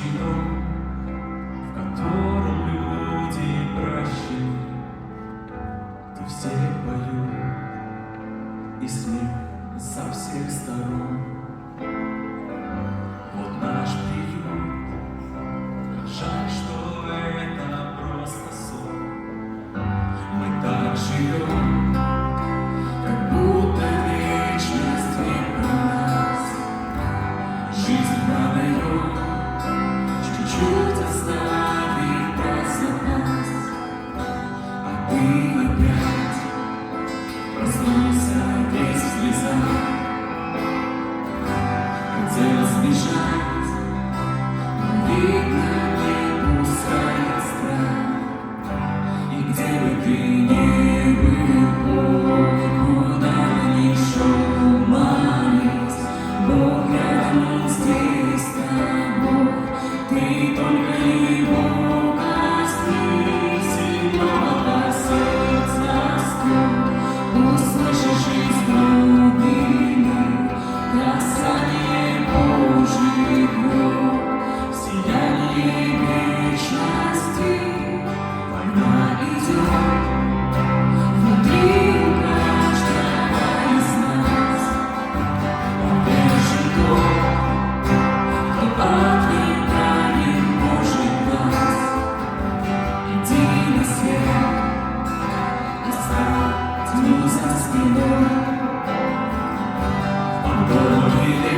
общий дом, в котором люди прощены. Ты всех поют, и смех со всех сторон. Вот наш приют, как жаль, что это просто сон. Мы так живем, как будто вечность не про нас. Жизнь продает, чуть-чуть оставив про запас. А ты опять проснулся весь в слезах. Хотел сбежать, но видно, не пускает страх. И где бы ты ни был, куда ни шел молить, Бог рядом здесь с тобой. Ты только его коснись, и снова сердце скрой. Услышишь из глубины касание Божьих рук, сияние вечности. Война идет внутри у каждого из нас. Повержен тот, кто отвергает Божий глаз. Иди на свет, оставь тьму за спиной. В Боге